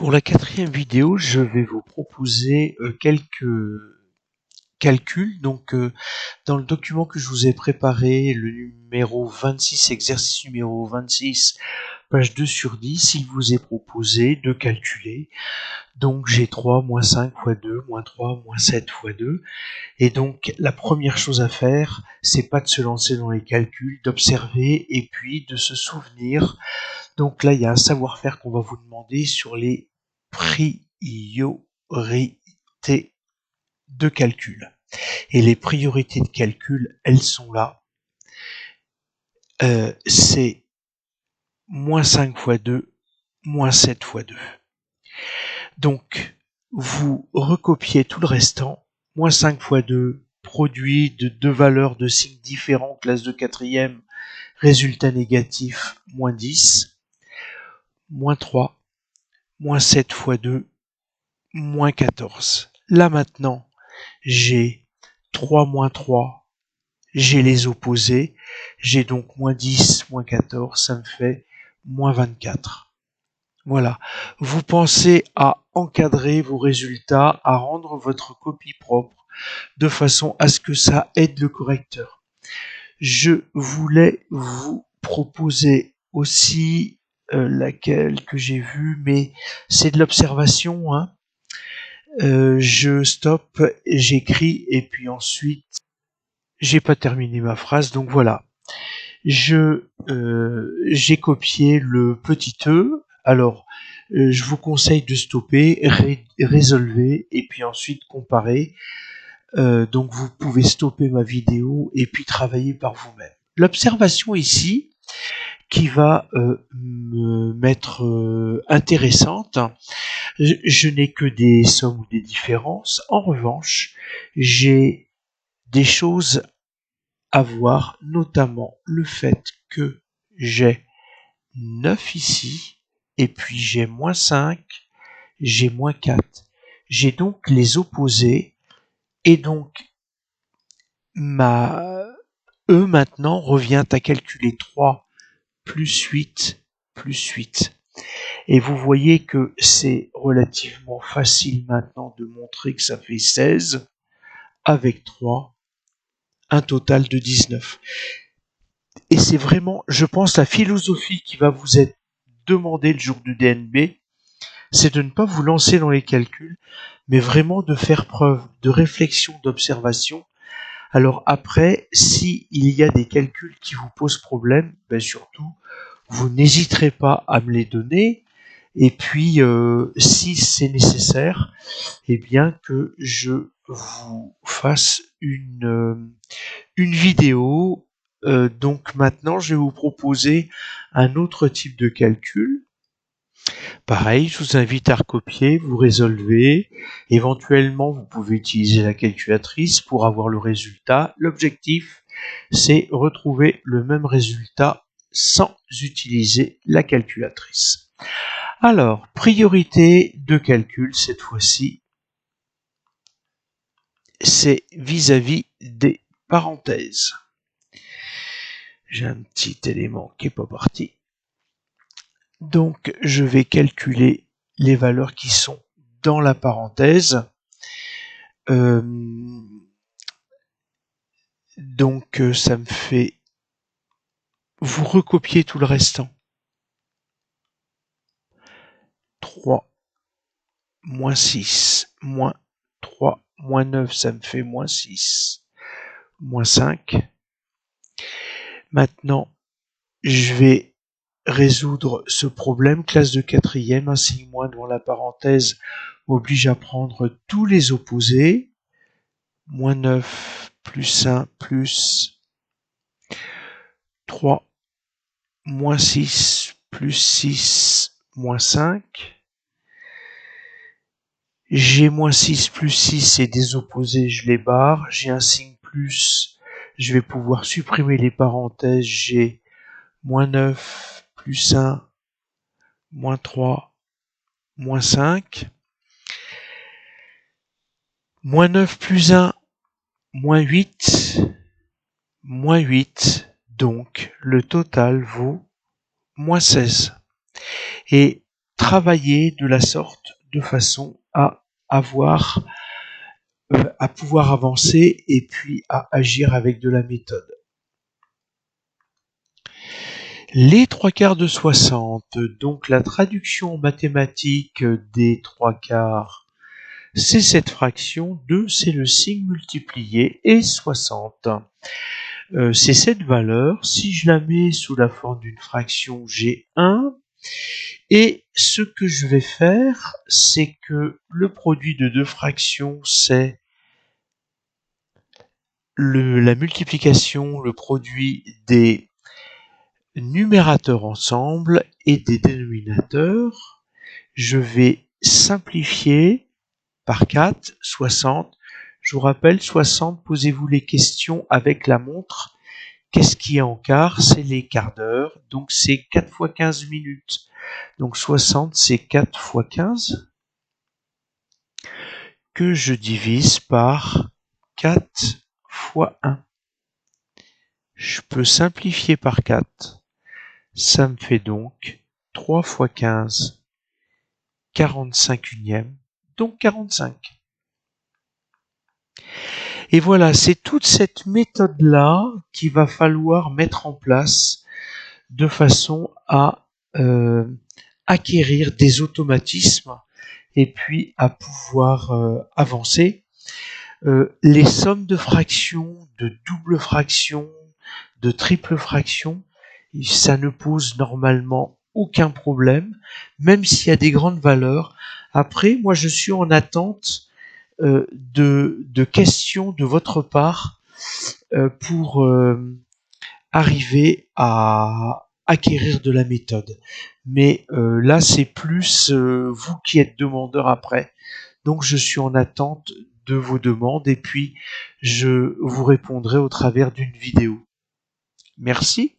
Pour la quatrième vidéo, je vais vous proposer quelques calculs. Dans le document que je vous ai préparé, le numéro 26, exercice numéro 26, page 2 sur 10, il vous est proposé de calculer. Donc j'ai 3 moins 5 fois 2, moins 3, moins 7 fois 2. Et donc la première chose à faire, c'est pas de se lancer dans les calculs, d'observer et puis de se souvenir. Donc là, il y a un savoir-faire qu'on va vous demander sur les priorités de calcul. Et les priorités de calcul, elles sont là. C'est moins 5 fois 2, moins 7 fois 2. Donc, vous recopiez tout le restant. Moins 5 fois 2, produit de deux valeurs de signes différents, classe de quatrième, résultat négatif, moins 10. Moins 3, moins 7 fois 2, moins 14. Là maintenant, j'ai 3 moins 3, j'ai les opposés, j'ai donc moins 10, moins 14, ça me fait moins 24. Voilà, vous pensez à encadrer vos résultats, à rendre votre copie propre, de façon à ce que ça aide le correcteur. Je voulais vous proposer aussi laquelle que j'ai vue, mais c'est de l'observation, hein. Je stoppe, j'écris et puis ensuite j'ai pas terminé ma phrase, donc voilà. J'ai copié le petit e. Alors je vous conseille de stopper, résolver et puis ensuite comparer. Donc vous pouvez stopper ma vidéo et puis travailler par vous-même. L'observation ici qui va me mettre intéressante. Je n'ai que des sommes ou des différences. En revanche, j'ai des choses à voir, notamment le fait que j'ai 9 ici, et puis j'ai moins 5, j'ai moins 4. J'ai donc les opposés, et donc ma E maintenant revient à calculer 3 plus 8 plus 8. Et vous voyez que c'est relativement facile maintenant de montrer que ça fait 16 avec 3, un total de 19. Et c'est vraiment, je pense, la philosophie qui va vous être demandée le jour du DNB, c'est de ne pas vous lancer dans les calculs, mais vraiment de faire preuve de réflexion, d'observation. Alors après, s'il y a des calculs qui vous posent problème, surtout, vous n'hésiterez pas à me les donner. Et puis, si c'est nécessaire, eh bien que je vous fasse une vidéo. Donc maintenant, je vais vous proposer un autre type de calcul. Pareil, je vous invite à recopier, vous résolvez. Éventuellement, vous pouvez utiliser la calculatrice pour avoir le résultat. L'objectif, c'est retrouver le même résultat sans utiliser la calculatrice. Alors, priorité de calcul, cette fois-ci, c'est vis-à-vis des parenthèses. J'ai un petit élément qui n'est pas parti. Donc, je vais calculer les valeurs qui sont dans la parenthèse. Donc, ça me fait... Vous recopiez tout le restant. 3, moins 6, moins 3, moins 9, ça me fait moins 6, moins 5. Maintenant, je vais résoudre ce problème. Classe de quatrième, un signe moins devant la parenthèse m'oblige à prendre tous les opposés. Moins 9 plus 1 plus 3, moins 6 plus 6, moins 5. J'ai moins 6 plus 6 et des opposés, je les barre. J'ai un signe plus, je vais pouvoir supprimer les parenthèses. J'ai moins 9 plus 1, moins 3, moins 5. Moins 9 plus 1, moins 8, moins 8. Donc, le total vaut moins 16. Et travailler de la sorte de façon à pouvoir avancer et puis à agir avec de la méthode. Les 3/4 de 60, donc la traduction mathématique des 3/4, c'est cette fraction, 2 c'est le signe multiplié et 60. C'est cette valeur, si je la mets sous la forme d'une fraction, j'ai 1. Et ce que je vais faire, c'est que le produit de deux fractions, c'est la multiplication, le produit des numérateurs ensemble et des dénominateurs. Je vais simplifier par 4, 60. Je vous rappelle, 60, posez-vous les questions avec la montre. Qu'est-ce qui est en quart? C'est les quarts d'heure, donc c'est 4 fois 15 minutes. Donc 60, c'est 4 fois 15 que je divise par 4 fois 1. Je peux simplifier par 4. Ça me fait donc 3 fois 15, 45 unième, donc 45. Et voilà, c'est toute cette méthode-là qu'il va falloir mettre en place de façon à acquérir des automatismes et puis à pouvoir avancer. Les sommes de fractions, de double fractions, de triple fractions, ça ne pose normalement aucun problème, même s'il y a des grandes valeurs. Après, moi je suis en attente de questions de votre part pour arriver à acquérir de la méthode. Mais là, c'est plus vous qui êtes demandeur après. Donc, je suis en attente de vos demandes et puis je vous répondrai au travers d'une vidéo. Merci.